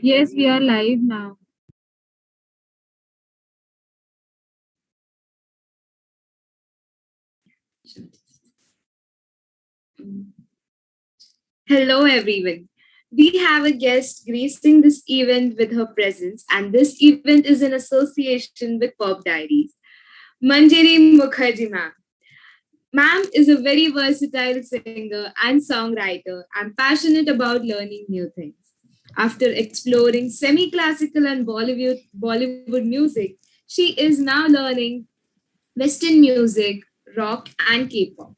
Yes, we are live now. Hello, everyone. We have a guest gracing this event with her presence, and this event is in association with Pop Diaries. Manjari Mukherjee, ma'am. Ma'am is a very versatile singer and songwriter and passionate about learning new things. After exploring semi classical and Bollywood music, she is now learning Western music, rock, and K pop.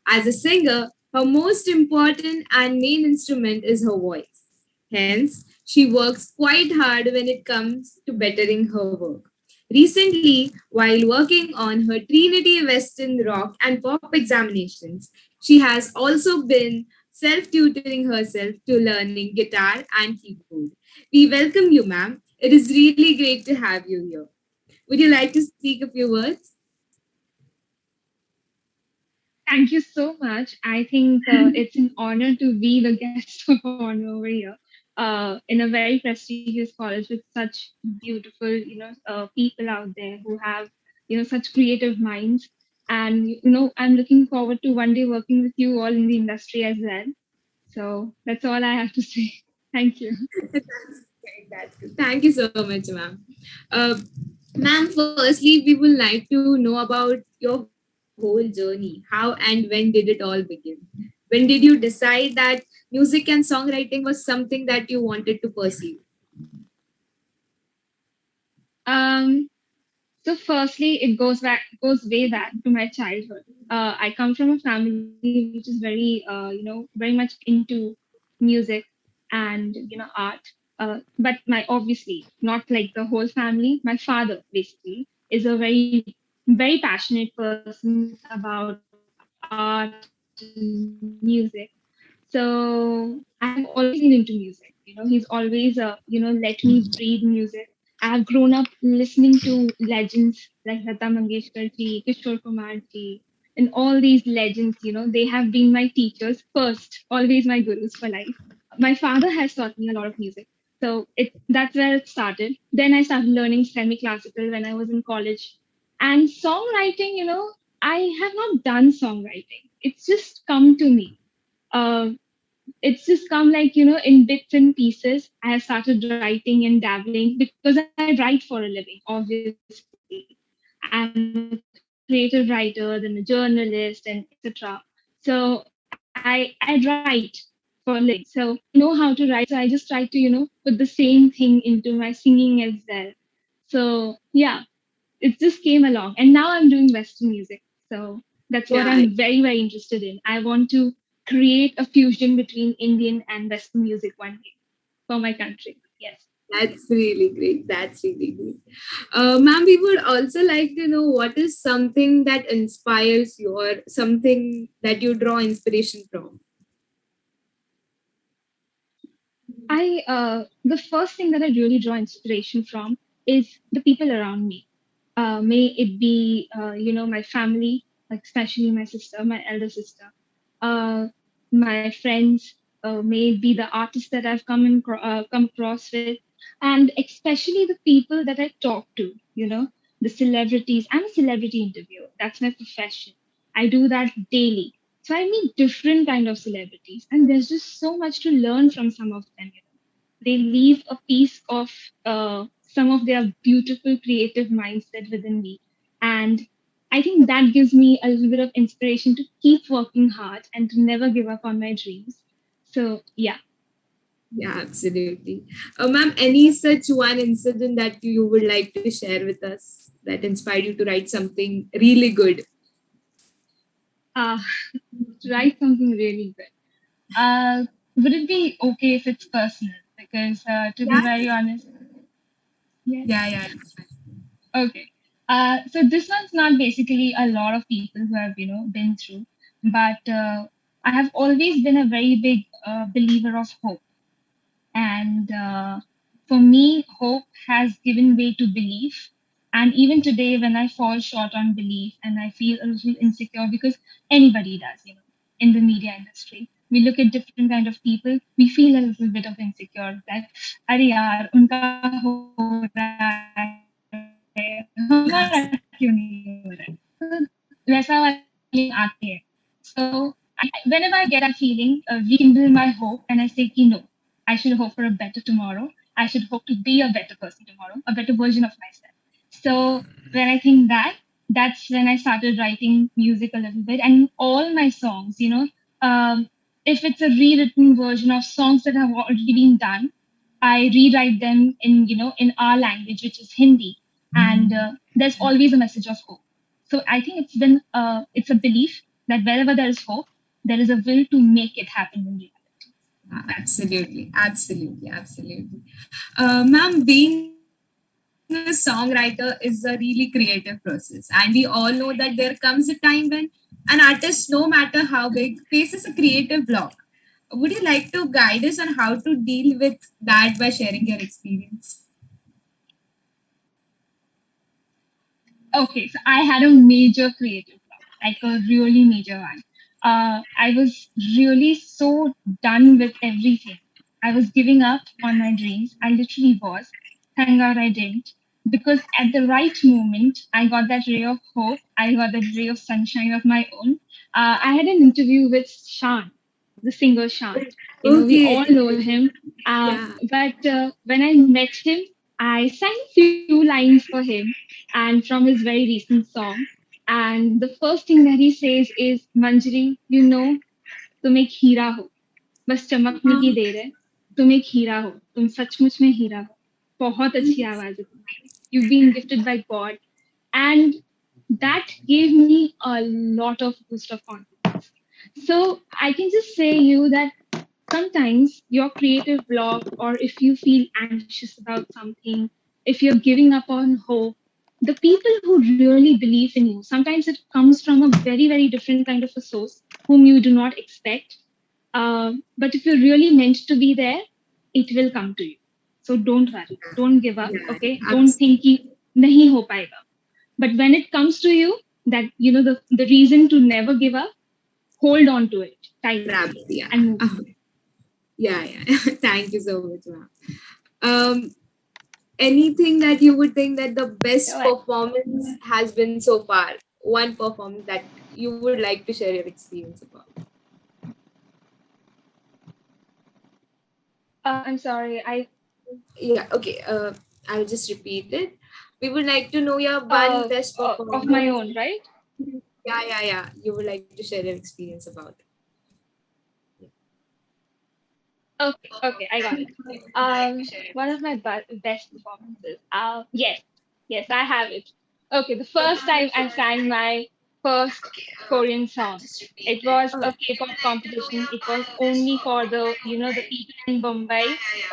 As a singer, her most important and main instrument is her voice. Hence, she works quite hard when it comes to bettering her work. Recently, while working on her Trinity Western Rock and Pop examinations, she has also been self tutoring herself to learning guitar and keyboard. We welcome you, ma'am. It is really great to have you here. Would you like to speak a few words? Thank you so much. I think it's an honor to be the guest of honor over here in a very prestigious college with such beautiful, people out there who have, such creative minds. And, I'm looking forward to one day working with you all in the industry as well. So that's all I have to say. Thank you. That's great. That's good. Thank you so much, ma'am. Ma'am, firstly, we would like to know about your whole journey. How and when did it all begin? When did you decide that music and songwriting was something that you wanted to pursue? Um, So firstly, goes way back to my childhood. I come from a family which is very much into music and art. But my obviously not like the whole family. My father basically is a very passionate person about art and music. So I have always been into music. He's always let me breathe music. I have grown up listening to legends like Lata Mangeshkar ji, Kishore Kumar ji, and all these legends. They have been my teachers first, always my gurus for life. My father has taught me a lot of music, so that's where it started. Then I started learning semi-classical when I was in college, and songwriting. I have not done songwriting. It's just come to me. Uh, it's just come like in bits and pieces. I have started writing and dabbling because I write for a living, obviously. I'm a creative writer, then a journalist, and etc. So I write for a living. So I know how to write. So I just try to put the same thing into my singing as well. So yeah, it just came along, and now I'm doing Western music. So that's what I'm very Yeah, interested in. I want to create a fusion between Indian and Western music one day for my country. Yes. that's really great. That's really great. Ma'am, we would also like to know what is something that inspires you or something that you draw inspiration from. The first thing that I really draw inspiration from is the people around me. May it be my family, like especially my sister, my elder sister, uh, my friends, may it be the artists that I've come across with, and especially the people that I talk to. The celebrities. I'm a celebrity interviewer. That's my profession. I do that daily. So I meet different kind of celebrities, and there's just so much to learn from some of them. They leave a piece of some of their beautiful creative mindset within me, and I think that gives me a little bit of inspiration to keep working hard and to never give up on my dreams. So yeah. Yeah, absolutely. Ma'am, any such one incident that you would like to share with us that inspired you to write something really good? uh, to write something really good. Would it be okay if it's personal? Because to be Yeah, very honest, yes. yeah, yeah. Okay. So this one's not basically a lot of people who have, been through, but I have always been a very big believer of hope. And for me, hope has given way to belief. And even today, when I fall short on belief and I feel a little insecure, because anybody does, in the media industry. we look at different kind of people, we feel a little bit of insecure that, अरे यार उनका हो रहा है हमारा क्यों नहीं हो रहा है. So वैसा वाली feeling आती है. So whenever I get that feeling, rekindle my hope and I say, कि no, I should hope for a better tomorrow. I should hope to be a better person tomorrow, a better version of myself. So when I think that, that's when I started writing music a little bit. And all my songs, if it's a rewritten version of songs that have already been done, I rewrite them in our language, which is Hindi. And there's always a message of hope. So I think it's a belief that wherever there is hope, there is a will to make it happen in reality. Absolutely, absolutely, absolutely. Ma'am, being a songwriter is a really creative process, and we all know that there comes a time when an artist, no matter how big, faces a creative block. Would you like to guide us on how to deal with that by sharing your experience? Okay, so I had a major creative block, like a really major one. I was really so done with everything. I was giving up on my dreams. I literally was. Thank God I didn't. Because at the right moment, I got that ray of hope. I got that ray of sunshine of my own. I had an interview with Shan, the singer Shan. We Okay. all know him. Yeah. But when I met him, I sang few lines for him and from his very recent song. And the first thing that he says is, Manjari, तुम एक हीरा हो, बस चमकने की देर है. तुम एक हीरा हो, तुम सचमुच में हीरा हो. बहुत अच्छी आवाज है तुम्हारी. You've been gifted by God. And that gave me a lot of boost of confidence. So I can just say you that sometimes your creative block, or if you feel anxious about something, if you're giving up on hope, the people who really believe in you, sometimes it comes from a very, very different kind of a source whom you do not expect. But if you're really meant to be there, it will come to you. So don't worry, don't give up, Yeah, okay? Don't think कि नहीं हो पाएगा. But when it comes to you, that the reason to never give up, hold on to it tightly yeah. and move. Yeah, yeah. Thank you so much, ma'am. Um, Anything that you would think that the best You're performance has been so far? One performance that you would like to share your experience about? I'm sorry. Yeah, okay. I'll just repeat it. We would like to know your one best Of my performance. own, right? Yeah, yeah, yeah. You would like to share your experience about it. Okay, I got it. One of my best performances. Yes, I have it. Okay, the first time I sang my first Korean song, it was a K-pop competition. It was only for the people in Mumbai.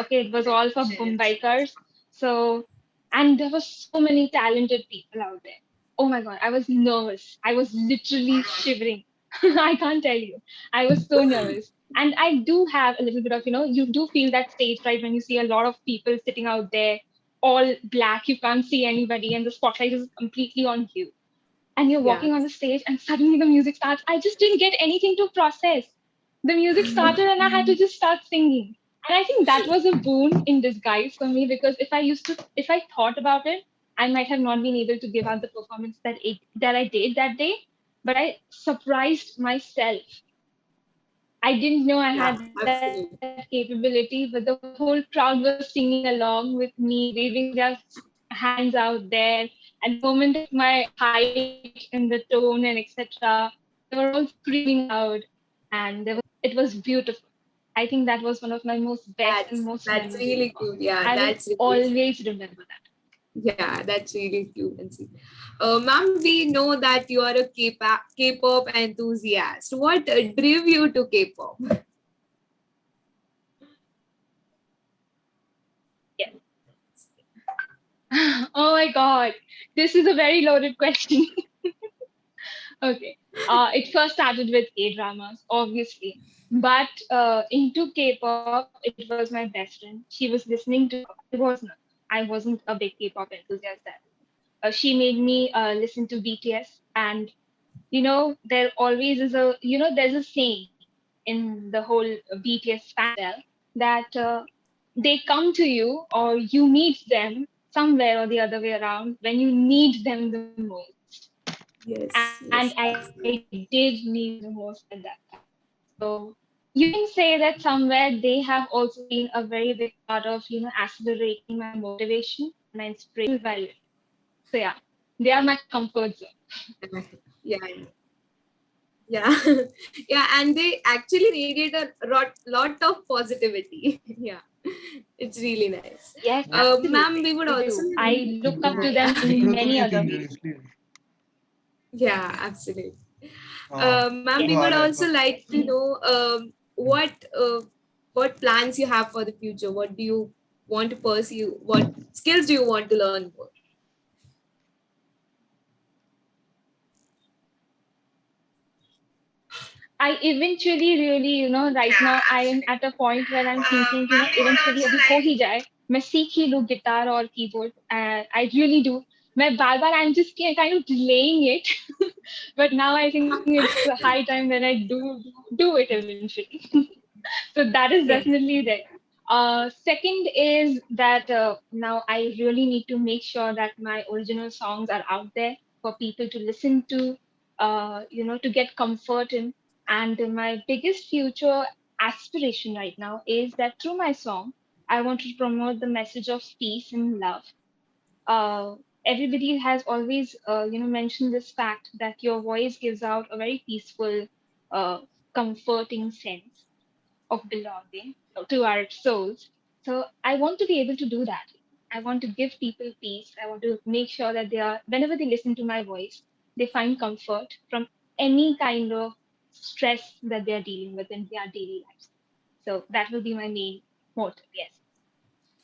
Okay, it was all for Mumbaikars. So, and there were so many talented people out there. Oh my God, I was nervous. I was literally shivering. I can't tell you. I was so nervous. And I do have a little bit of, you do feel that stage fright when you see a lot of people sitting out there, all black, you can't see anybody, and the spotlight is completely on you. And you're Yeah. walking on the stage, and suddenly the music starts. I just didn't get anything to process. The music started, and I had to just start singing. And I think that was a boon in disguise for me because if I thought about it, I might have not been able to give out the performance that I did that day. But I surprised myself. I didn't know I Yeah, had that absolutely. capability, but the whole crowd was singing along with me, waving their hands out there. At the moment of my height and the tone and etc., they were all screaming loud, and it was beautiful. I think that was one of my most best and most memorable That's performance. really cute. I Yeah, will that's really always remember that. yeah, that's really cute and sweet. Ma'am, we know that you are a K-pop enthusiast. What drove you to K-pop? Yes. Oh my God, this is a very loaded question. Okay. It first started with K-dramas, obviously. But into K-pop, it was my best friend. She was listening to K-pop. I wasn't a big K-pop enthusiast then. She made me listen to BTS, and there always is there's a saying. in the whole BTS fandom that they come to you or you meet them somewhere or the other way around when you need them the most. Yes, And I yes, did absolutely. need them the most at that time. So you can say that somewhere they have also been a very big part of, accelerating my motivation and my inspiration while living. So yeah, they are my comfort zone. Yeah, yeah, yeah, and they actually radiate a lot of positivity. Yeah, it's really nice. Yes, Ma'am, we absolutely. would They also do. like, I look up yeah, to them yeah, in many other ways. yeah, absolutely. Ma'am, Yes. we would also like to know what plans you have for the future. What do you want to pursue? What skills do you want to learn more? I eventually really, right now I am at a point where I'm thinking, eventually abhi ho hi jaए. मैं सीख ही लूँ guitar or keyboard. I really do. मैं बार I'm just kind of delaying it. But now I think it's a high time when I do it eventually. So that is Yeah. definitely there. Second is that now I really need to make sure that my original songs are out there for people to listen to, to get comfort in. And my biggest future aspiration right now is that through my song, I want to promote the message of peace and love. Everybody has always, mentioned this fact that your voice gives out a very peaceful, comforting sense of belonging to our souls. So I want to be able to do that. I want to give people peace. I want to make sure that they are, whenever they listen to my voice, they find comfort from any kind of stress that they are dealing with in their daily lives. So that will be my main motive. Yes.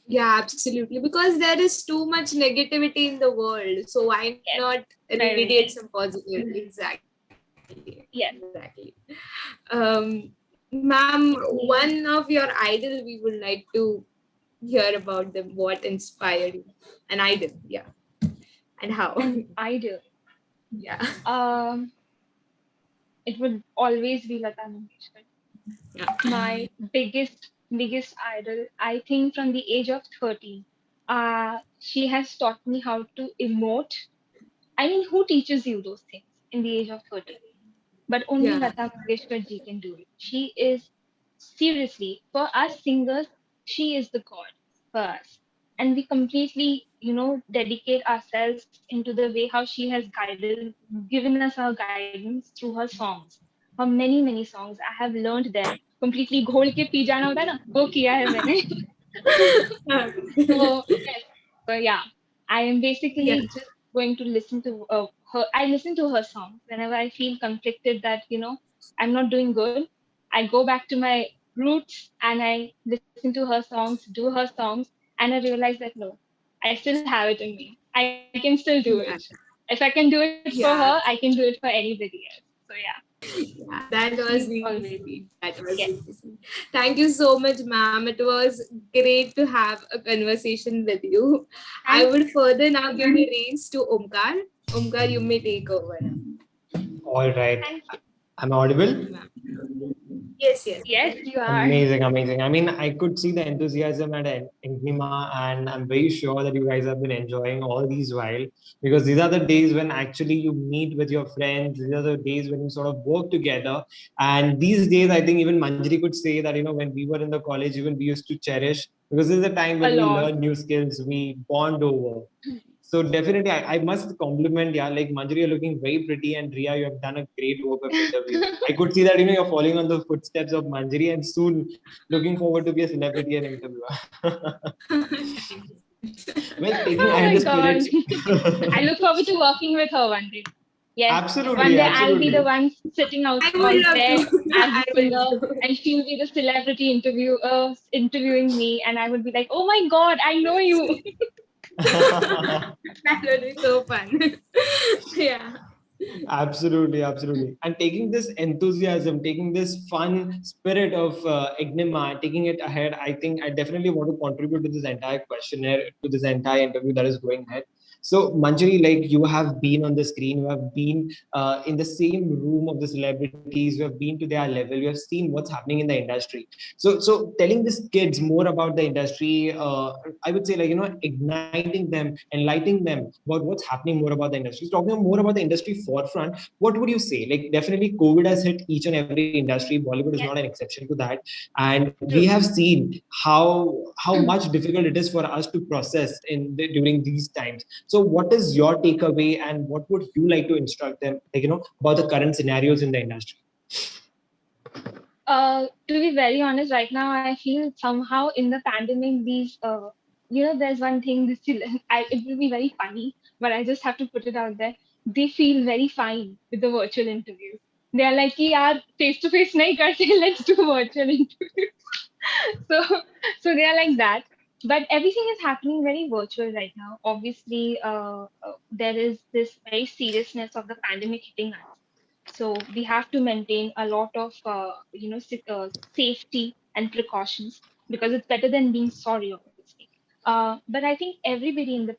Yeah, absolutely. Because there is too much negativity in the world. So why not Yes. radiate Very some true. positive? Exactly. Exactly. Yes. Ma'am, one of your idol we would like to hear about them. What inspired you? An idol, yeah. And how? An ideal. Yeah. Um, it would always be Lata Mangeshkar. Yeah. My biggest idol, I think from the age of 13. She has taught me how to emote. I mean, who teaches you those things in the age of 13? But only Yeah. Lata Mangeshkar ji can do it. She is seriously, for us singers, she is the god for us. And we completely, dedicate ourselves into the way how she has given us her guidance through her songs. Her many songs. I have learned them completely. घोल के P जाना होता है ना, वो किया है मैंने. So yes, so yeah, I am Yeah. basically just going to listen to her. I listen to her songs whenever I feel conflicted that I'm not doing good. I go back to my roots and I listen to her songs, do her songs, and I realize that no, I still have it in me. I can still do it. Yeah. If I can do it for her, I can Yeah. do it for anybody else. So yeah, Yeah, that she's was really always sweet. That yes. was really sweet. Thank you so much, ma'am. It was great to have a conversation with you. I Thank would you. further now give the reins to Omkar. Omkar, you may take over. All right. Thank you. I'm audible. Ma'am. Yes, yes. Yes, you are. Amazing, amazing. I mean, I could see the enthusiasm at Enigma, and I'm very sure that you guys have been enjoying all these while because these are the days when actually you meet with your friends. These are the days when you sort of work together. And these days, I think even Manjari could say that, when we were in the college, even we used to cherish because this is the time A when we lot. learn new skills, we bond over. So definitely, I must compliment, yeah, like Manjari, you're looking very pretty, and Ria, you have done a great work of interview. I could see that you're following on the footsteps of Manjari, and soon looking forward to be a celebrity and interviewer. Thank you so much. Well, taking Oh ahead my the God. spirits. I look forward to working with her one day. Yes. One Absolutely, day I'll be the absolutely. one sitting out I would there love as to. the I singer, will and do. she'll be the celebrity interviewing me, and I would be like, oh my God, I know you. That would be so fun. Yeah. Absolutely, absolutely. And taking this enthusiasm, taking this fun spirit of Ignima, taking it ahead, I think I definitely want to contribute to this entire questionnaire, to this entire interview that is going ahead. So Manjari, like you have been on the screen, you have been in the same room of the celebrities, you have been to their level, you have seen what's happening in the industry. So telling these kids more about the industry, I would say, like, igniting them, enlightening them about what's happening more about the industry, talking more about the industry forefront. What would you say? Like, definitely COVID has hit each and every industry. Bollywood is not Yes, an exception to that, and we have true. seen how much difficult it is for us to process during these times. So what is your takeaway, and what would you like to instruct them, like, about the current scenarios in the industry? To be very honest, right now I feel somehow in the pandemic, these there's one thing. It will be very funny, but I just have to put it out there. They feel very fine with the virtual interviews. They are like, "यार face to face नहीं करते, let's do virtual interviews." So they are like that. But everything is happening very virtual right now. Obviously, there is this very seriousness of the pandemic hitting us, so we have to maintain a lot of safety and precautions, because it's better than being sorry, obviously. But I think everybody in the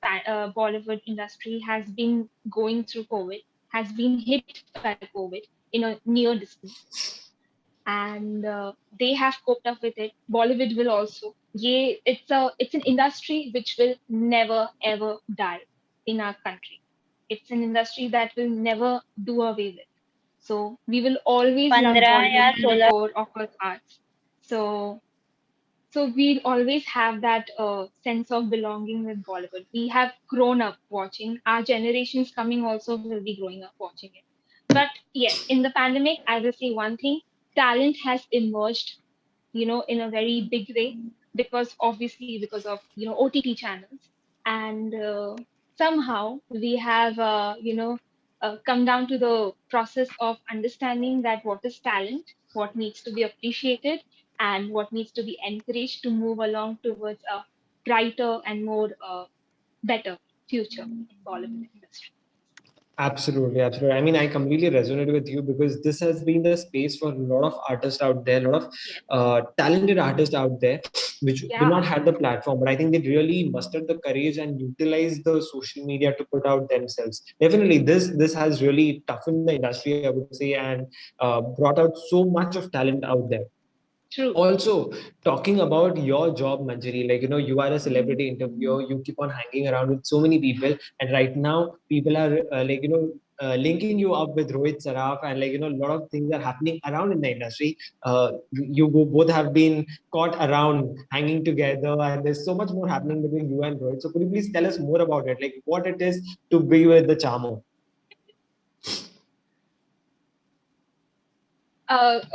Bollywood industry has been going through COVID, has been hit by COVID in a near distance, and they have coped up with it. Bollywood will also. Yeah, it's an industry which will never ever die in our country. It's an industry that will never do away with. So we will always love 15 Bollywood या to the 16 core of our hearts. So we'll always have that sense of belonging with Bollywood. We have grown up watching. Our generations coming also will be growing up watching it. But yes, in the pandemic, I will say one thing: talent has emerged, in a very big way, because obviously because of OTT channels, and somehow we have come down to the process of understanding that what is talent, what needs to be appreciated, and what needs to be encouraged to move along towards a brighter and more better future in Bollywood industry. Absolutely, absolutely. I mean, I completely resonate with you, because this has been the space for a lot of artists out there, a lot of Yes. talented artists out there, which do not Yeah. have the platform. But I think they really mustered the courage and utilized the social media to put out themselves. Definitely, this has really toughened the industry, I would say, and brought out so much of talent out there. True. Also, talking about your job, Manjari, like, you are a celebrity interviewer, you keep on hanging around with so many people, and right now people are linking you up with Rohit Saraf, and, like, a lot of things are happening around in the industry. Both have been caught around hanging together, and there's so much more happening between you and Rohit. So could you please tell us more about it, like what it is to be with the Chamo?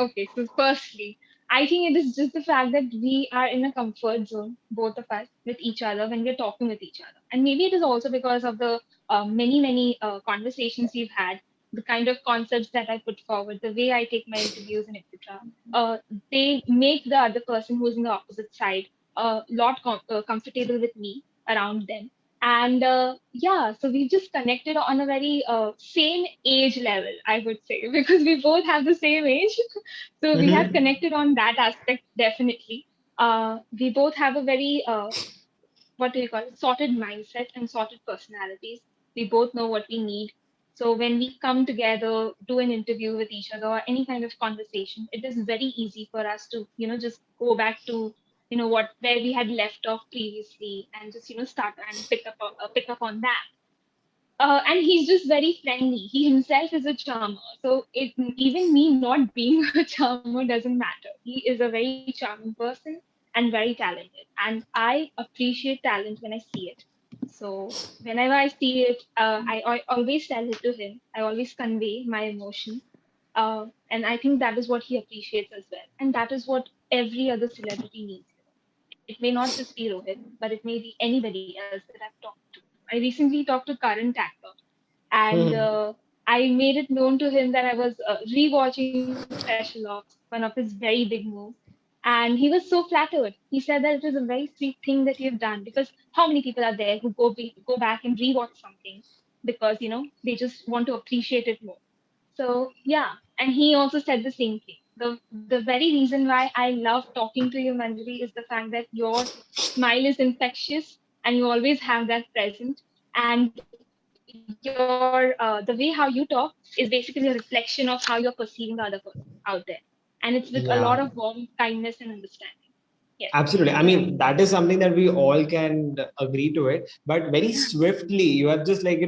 Okay, so firstly, I think it is just the fact that we are in a comfort zone, both of us, with each other when we're talking with each other. And maybe it is also because of the many conversations we've had, the kind of concepts that I put forward, the way I take my interviews and etc. They make the other person who's in the opposite side a lot comfortable with me around them. And yeah, so we just connected on a very same age level, I would say, because we both have the same age. So we have Mm-hmm. connected on that aspect, definitely. We both have a very what do you call it, sorted mindset and sorted personalities. We both know what we need. So when we come together, do an interview with each other or any kind of conversation, it is very easy for us to, just go back to, what where we had left off previously, and just, start and pick up on that. And he's just very friendly. He himself is a charmer. So even me not being a charmer doesn't matter. He is a very charming person and very talented. And I appreciate talent when I see it. So whenever I see it, I always tell it to him. I always convey my emotions. And I think that is what he appreciates as well. And that is what every other celebrity needs. It may not just be Rohit, but it may be anybody else that I've talked to. I recently talked to current actor, and I made it known to him that I was rewatching Special Ops, one of his very big moves, and he was so flattered. He said that it was a very sweet thing that you've done, because how many people are there who go back and rewatch something because they just want to appreciate it more. So yeah, and he also said the same thing. The very reason why I love talking to you, Manjari, is the fact that your smile is infectious and you always have that present. and your the way how you talk is basically a reflection of how you're perceiving the other person out there, and it's with a Yeah. lot of warmth, kindness, and understanding. Yes. Absolutely. I mean, that is something that we all can agree to it. But very swiftly, you have just like,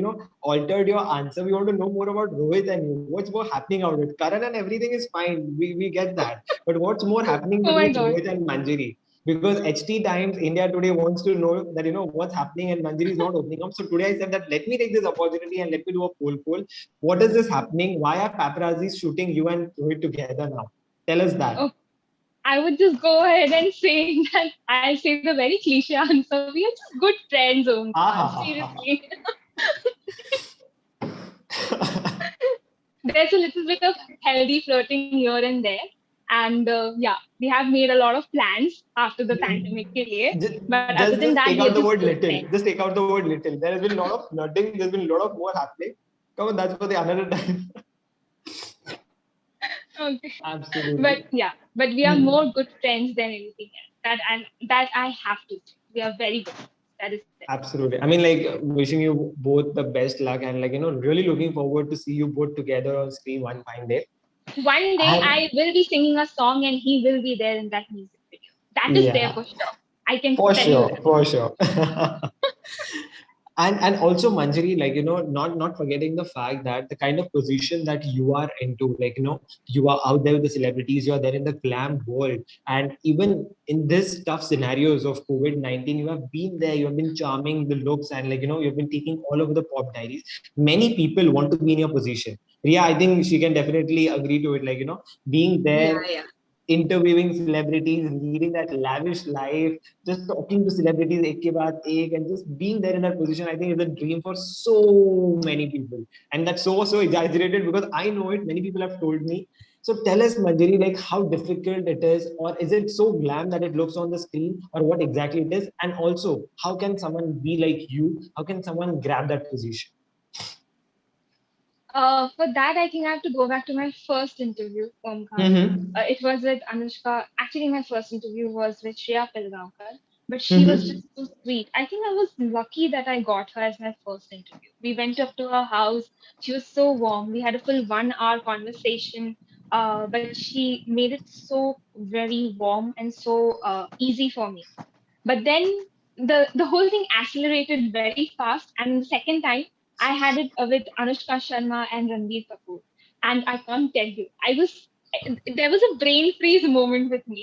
altered your answer. We want to know more about Rohit and you. What's more happening out with Karan and everything is fine. We get that. But what's more happening Oh between my god. Rohit and Manjari? Because HT Times India today wants to know that, what's happening and Manjari is not opening up. So today I said that let me take this opportunity and let me do a poll. What is this happening? Why are paparazzis shooting you and Rohit together now? Tell us that. Oh, I would just go ahead and say that I'll say the very cliche answer. We are just good friends, Omkar. Ah. Seriously. There's a little bit of healthy flirting here and there. And yeah, we have made a lot of plans after the pandemic ke liye. just, But other than just that, take we are out the just word good little. friends. Just take out the word little. There has been a lot of flirting. There's been a lot of more happening. Come on, that's for the another time. Okay. But Absolutely. yeah, but we are Hmm. more good friends than anything else. That I have to say. We are very good friends. That is there. Absolutely. I mean, like, wishing you both the best luck and, like, really looking forward to see you both together on screen one fine day. One day And I will be singing a song and he will be there in that music video. That is there yeah, for sure. I can for tell you sure, that. for sure. And also Manjari, like, not forgetting the fact that the kind of position that you are into, like, you are out there with the celebrities, you are there in the glam world, and even in this tough scenarios of COVID-19, you have been there, you have been charming the looks, and, like, you've been taking all over the pop diaries. Many people want to be in your position. Yeah, I think she can definitely agree to it, like, being Yeah, there, yeah. interviewing celebrities, leading that lavish life, just talking to celebrities ek ke baad ek, and just being there in that position, I think is a dream for so many people. And that's so exaggerated because I know it. Many people have told me. So tell us, Manjari, like how difficult it is, or is it so glam that it looks on the screen, or what exactly it is? And also, how can someone be like you? How can someone grab that position? For that, I think I have to go back to my first interview, Omkar. Mm-hmm. It was with Anushka. Actually, my first interview was with Shreya Pilgaonkar, but she was Mm-hmm. just so sweet. I think I was lucky that I got her as my first interview. We went up to her house. She was so warm. We had a full 1 hour conversation, but she made it so very warm and so easy for me. But then the whole thing accelerated very fast, and the second time I had it with Anushka Sharma and Ranbir Kapoor, and I can't tell you, I was there was a brain freeze moment with me.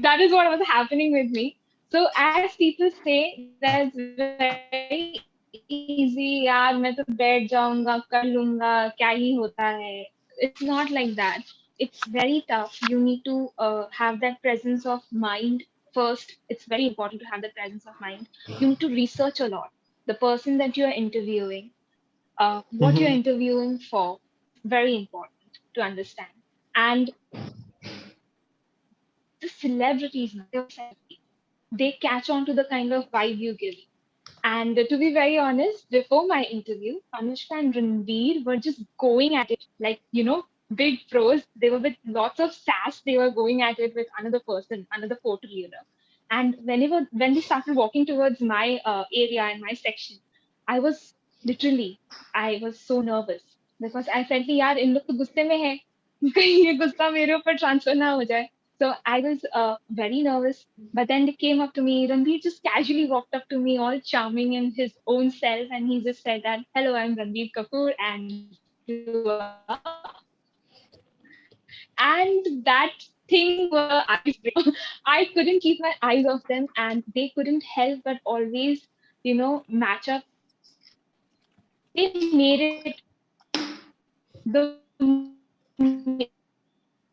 That is what was happening with me. So as people say that it's very easy, यार मैं तो बैठ जाऊंगा कर लूंगा क्या ही होता है. It's not like that. It's very tough. You need to have that presence of mind first. It's very important to have that presence of mind. You need to research a lot. The person that you are interviewing, what you're interviewing for Mm-hmm. is very important to understand. And the celebrities now, they're obsessed with you. They catch on to the kind of vibe you give. And to be very honest, before my interview, Anushka and Ranveer were just going at it like, big pros. They were with lots of sass. They were going at it with another person, another photo reader. And when they started walking towards my area and my section, I was literally, I was so nervous because I felt कि यार इन लोग तो गुस्से में है कहीं ये गुस्सा मेरे ऊपर transfer ना हो जाए. So I was very nervous. But then they came up to me. Ranveer just casually walked up to me, all charming in his own self, and he just said that, "Hello, I'm Ranveer Kapoor, and you are." And that thing was a icebreaker. I couldn't keep my eyes off them, and they couldn't help but always, match up. They made it the they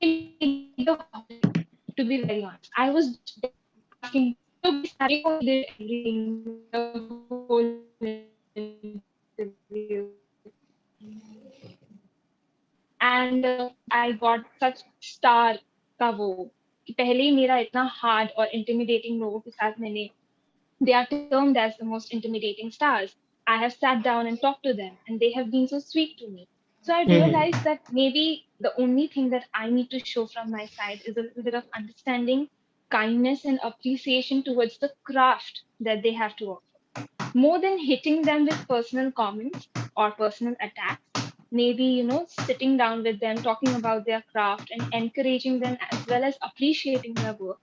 made the whole interview. To be very honest, I was just there asking, "Chalo bhai, start karo." They did everything the whole interview. And I got such star का वो कि पहले ही मेरा इतना hard और intimidating लोगों के साथ मैंने they are termed as the most intimidating stars. I have sat down and talked to them, and they have been so sweet to me. So I realized that maybe the only thing that I need to show from my side is a little bit of understanding, kindness, and appreciation towards the craft that they have to offer. More than hitting them with personal comments or personal attacks, maybe, sitting down with them, talking about their craft and encouraging them as well as appreciating their work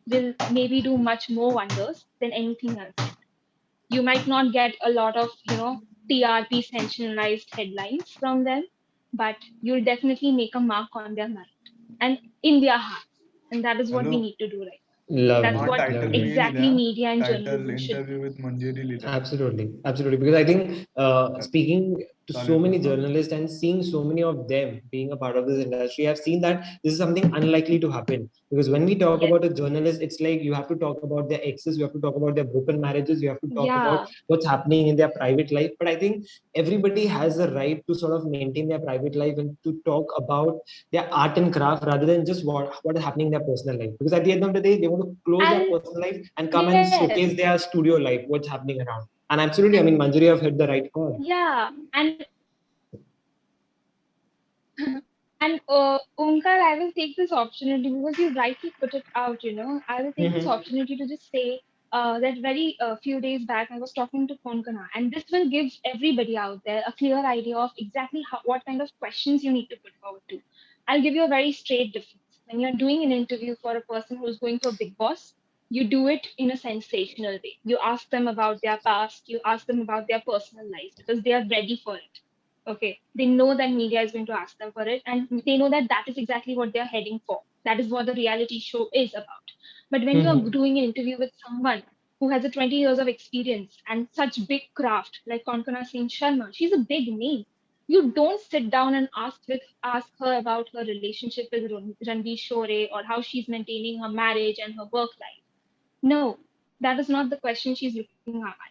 will maybe do much more wonders than anything else. You might not get a lot of, TRP sensationalized headlines from them, but you'll definitely make a mark on their mind and in their hearts. And that is what we Hello. need to do right now. That's हाँ Lovely, what title में lovely. ये लिखा exactly है, media and title journalism should be. Interview with Manjeri लिखा Absolutely, absolutely. Because I think है speaking to so चालेल many हाँ journalists and seeing so many of them being a part of this industry, I've seen that this is something unlikely to happen. Because when we talk Yes. about a journalist, it's like you have to talk about their exes, you have to talk about their broken marriages, you have to talk about Yeah. what's happening in their private life. But I think everybody has a right to sort of maintain their private life and to talk about their art and craft rather than just what is happening in their personal life. Because at the end of the day, they want to close their And personal life and come and yes. showcase their studio life, what's happening around. And absolutely, I mean, Manjari have hit the right call. Yeah. And Omkar, I will take this opportunity because you rightly put it out, I will take this Mm-hmm. opportunity to just say that very few days back I was talking to Konkana, and this will give everybody out there a clear idea of exactly what kind of questions you need to put forward to. I'll give you a very straight difference. When you're doing an interview for a person who's going for Big Boss, you do it in a sensational way. You ask them about their past, you ask them about their personal lives because they are ready for it. Okay, they know that media is going to ask them for it, and they know that that is exactly what they're heading for. That is what the reality show is about. But when you're Mm-hmm. doing an interview with someone who has a 20 years of experience and such big craft like Konkana Singh Sharma, she's a big name. You don't sit down and ask her about her relationship with Ranveer Shore or how she's maintaining her marriage and her work life. No, that is not the question she's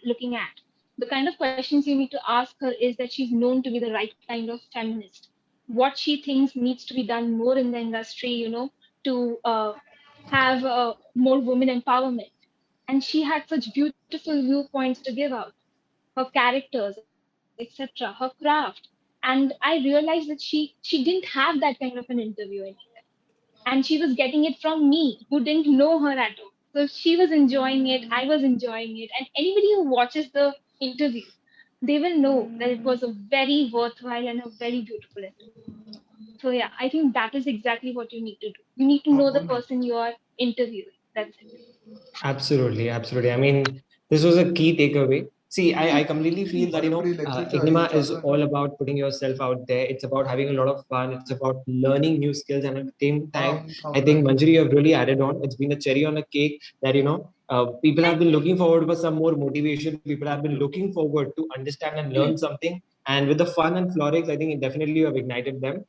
looking at. The kind of questions you need to ask her is that she's known to be the right kind of feminist. What she thinks needs to be done more in the industry, to have more women empowerment. And she had such beautiful viewpoints to give out, her characters, etc., her craft. And I realized that she didn't have that kind of an interview anywhere, and she was getting it from me who didn't know her at all. So she was enjoying it, I was enjoying it, and anybody who watches the interview, they will know that it was a very worthwhile and a very beautiful interview. So yeah, I think that is exactly what you need to do. You need to हाँ know the बोल ना person you are interviewing. That's it. Absolutely, absolutely. I mean, this was a key takeaway. See, I completely feel that, अरे पर ये lecture Ignima ये is चालू है all ना about putting yourself out there. It's about having a lot of fun. It's about learning new skills. And at the same हाँ time, हम I थांबलोय think Manjari, you have really added on. It's been a cherry on a cake that, people have been looking forward for some more motivation. People have been looking forward to understand and learn something. And with the fun and florix, I think it definitely you have ignited them,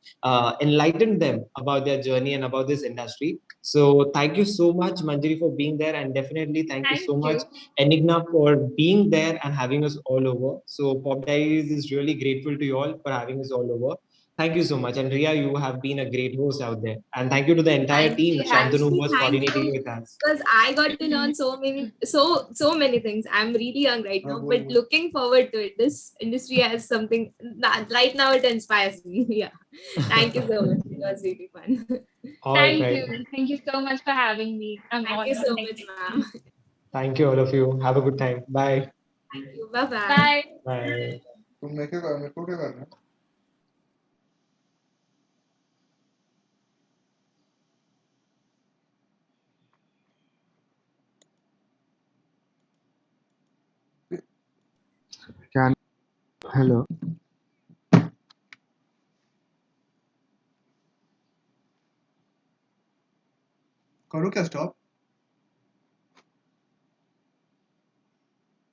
enlightened them about their journey and about this industry. So thank you so much, Manjari, for being there, and definitely thank you Thank so much, you. Enigma, for being there and having us all over. So Pop Diaries is really grateful to you all for having us all over. Thank you so much, and Ria, you have been a great host out there, and thank you to the entire Thank team. you. Shantanu Actually, was thank coordinating you with us. because I got to learn so many things. I'm really young right हाँ now, बोल but बोल looking forward to it. This industry has something that right now it inspires me. Yeah. Thank you so much. It was really fun. All Thank right, you. Thank you so much for having me. I'm Thank you honored. so Thank much, you. ma'am. thank you all of you. Have a good time. Bye. Thank you. Bye bye. Bye. Bye. तुम मैं क्या कर मेरे को क्या करना है Can hello. करो क्या स्टॉप